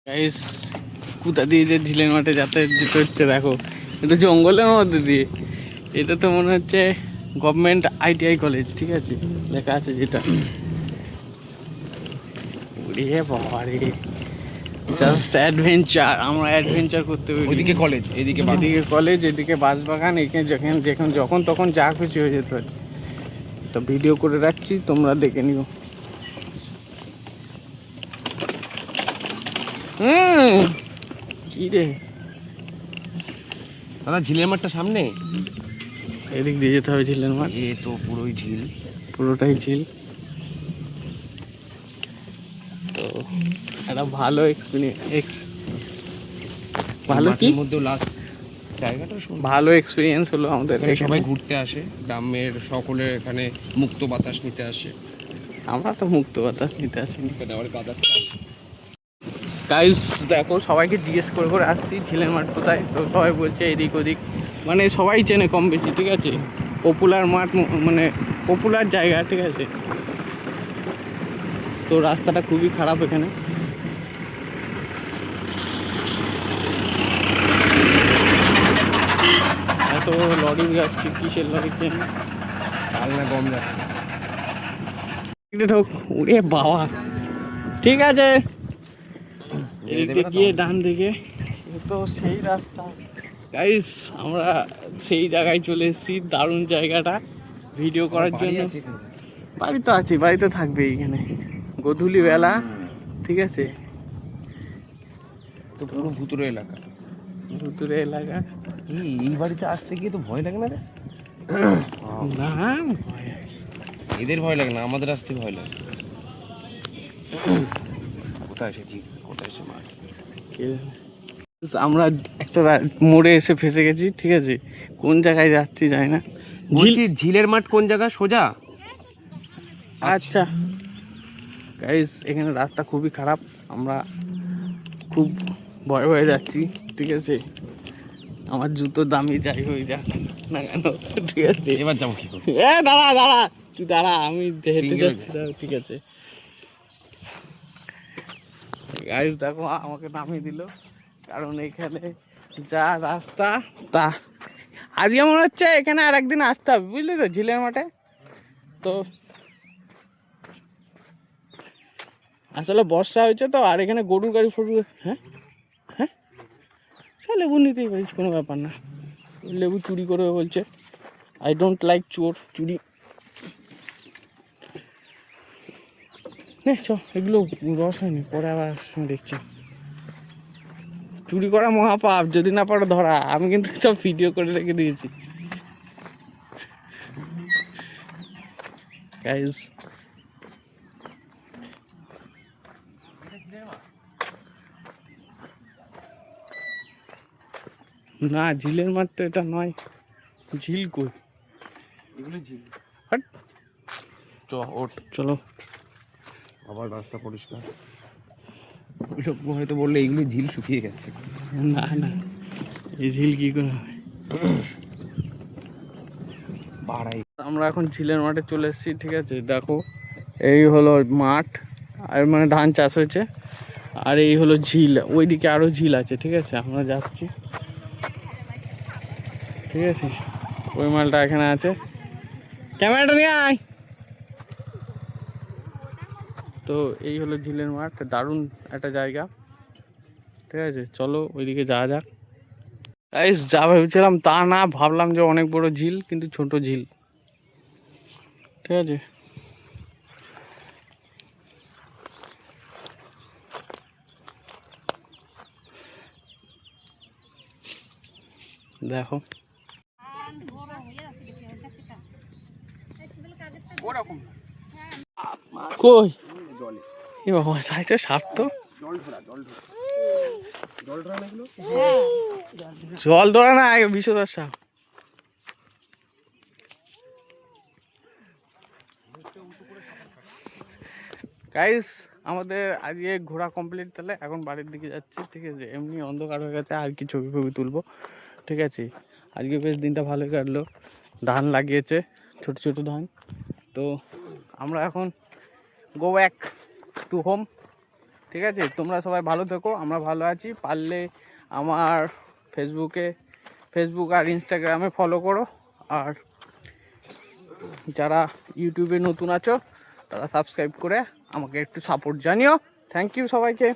Guys কোথা দিয়ে যে ঝিলের মাঠে যাতায়াত যেতে হচ্ছে দেখো, এটা জঙ্গলের মধ্যে দিয়ে। এটা তো মনে হচ্ছে গভর্নমেন্ট ITI কলেজ, ঠিক আছে লেখা আছে যেটা। ওরে বাবা রে, জাস্ট অ্যাডভেঞ্চার, আমরা অ্যাডভেঞ্চার করতে পারি। ওইদিকে কলেজ, এদিকে এদিকে কলেজ, এদিকে বাঁশবাগান, এখানে যেখানে যখন তখন যা খুশি হয়ে যেতে পারে। তো ভিডিও করে রাখছি, তোমরা দেখে নিও। কি রে দাদা, ঝিলের মাঠটা সামনে, এদিক দিয়ে যেতে হবে ঝিলের মাঠ। এ তো পুরোই ঝিল, পুরোটাই ঝিল। তো একটা ভালো এক্সপিরিয়েন্স, ভালো কি মধ্যেও লাস্ট জায়গাটা ভালো এক্সপিরিয়েন্স হলো আমাদের। এখানে সবাই ঘুরতে আসে, গ্রামের সকলে এখানে মুক্ত বাতাস নিতে আসে। আমরা তো মুক্ত বাতাস নিতে আসিনি। এখানে আবার গাঁদা গাইস দেখো, সবাইকে জিজ্ঞেস করে করে আসছি ঝিলের মাঠ কোথায়, তো সবাই বলছে এদিক ওদিক, মানে সবাই চেনে কম বেশি, ঠিক আছে। পপুলার মাঠ, মানে পপুলার জায়গা, ঠিক আছে। তো রাস্তাটা খুবই খারাপ এখানে। এত লরি যাচ্ছে, কিসের লরি চেন, চাল না গম যাচ্ছে। ঢোক, উড়ে বাবা, ঠিক আছে। এদিক দিয়ে গিয়ে ডান দিকে, তো সেই রাস্তা। গাইস আমরা সেই জায়গায় চলে এসেছি, দারুণ জায়গাটা ভিডিও করার জন্য। বাড়ি তো আছি, বাড়িতে থাকবে এইখানে, গধূলি বেলা, ঠিক আছে। তো পুরো ভুতুরে এলাকা, ভুতুরে এলাকা। এই বাড়িতে আসতে গিয়ে তো ভয় লাগে না রে? না এদের ভয় লাগে না, আমাদের আসতে ভয় লাগে। কোথায় এসেছি, কোথায় এসে মাঠ। আমরা একটা মোড়ে এসে ফেসে গেছি, ঠিক আছে। কোন জায়গায় যাচ্ছি জানি না। ঝিলের মাঠ কোন জায়গা সোজা? আচ্ছা গাইস, এখানে রাস্তা খুবই খারাপ, আমরা খুব ভয়ে ভয়ে যাচ্ছি, ঠিক আছে। আমার জুতো দামি যাই হয়ে যাক না কেন, ঠিক আছে। এবার যাবো কি করে? দাঁড়া দাঁড়া, তুই দাঁড়া, আমি হেঁটে যাচ্ছি, ঠিক আছে। গাইস দেখো, আমাকে নামিয়ে দিল, কারণ এখানে যা রাস্তা, তা আজকে মনে হচ্ছে এখানে আর একদিন আসতে হবে, বুঝলি তো, ঝিলের মাঠে। তো আসলে বর্ষা হয়েছে তো, আর এখানে গরুর গাড়ি ফরু, হ্যাঁ হ্যাঁ, সব লেবু নিতেই পারিস, কোনো ব্যাপার না। লেবু চুরি করবে বলছে, আই ডোন্ট লাইক চুরি। চ, এগুলো রস হয়নি, পরে আবার দেখছি। চুরি করা মহাপাপ, যদি না পারো ধরা। আমি কিন্তু সব ভিডিও করে রেখে দিয়েছি গাইস। না, ঝিলের মাঠ তো এটা নয়। ঝিল কই? এগুলো ঝিল। হাট, চলো। আবার রাস্তা পরিষ্কার। লোক হয়তো বললে এগুলো ঝিল শুকিয়ে গেছে। না না, এই ঝিল কি করে হবে? আমরা এখন ঝিলের মাঠে চলে এসেছি, ঠিক আছে। দেখো, এই হলো মাঠ, আর মানে ধান চাষ হয়েছে, আর এই হলো ঝিল। ওইদিকে আরো ঝিল আছে, ঠিক আছে। আমরা যাচ্ছি, ঠিক আছে। ওই মালটা এখানে আছে, ক্যামেরাটা নিয়ে আয়। তো এই হলো ঝিলের মাঠ, দারুণ একটা জায়গা, ঠিক আছে। চলো ওইদিকে যাওয়া যাক। গাইস যা ভেবেছিলাম তা না, ভাবলাম যে অনেক বড় ঝিল, কিন্তু ছোট ঝিল, ঠিক আছে। দেখো কই, এ বাবা, সাইতে সাপ তো। জল ধরা না, বিষধর সাপ। গাইস আমাদের আজকে ঘোরা কমপ্লিট, তাহলে এখন বাড়ির দিকে যাচ্ছি, ঠিক আছে। এমনি অন্ধকার হয়ে গেছে, আর কি ছবি ফবি তুলবো, ঠিক আছে। আজকে বেশ দিনটা ভালোই কাটলো, ধান লাগিয়েছে, ছোট ছোট ধান। তো আমরা এখন গো ব্যাক টু হোম, ঠিক আছে, তোমরা সবাই ভালো থেকো, আমরা ভালো আছি। পারলে আমার ফেসবুক আর ইনস্টাগ্রামে ফলো করো, আর যারা ইউটিউবে নতুন আছো তারা সাবস্ক্রাইব করে আমাকে একটু সাপোর্ট জানিও। থ্যাংক ইউ সবাইকে।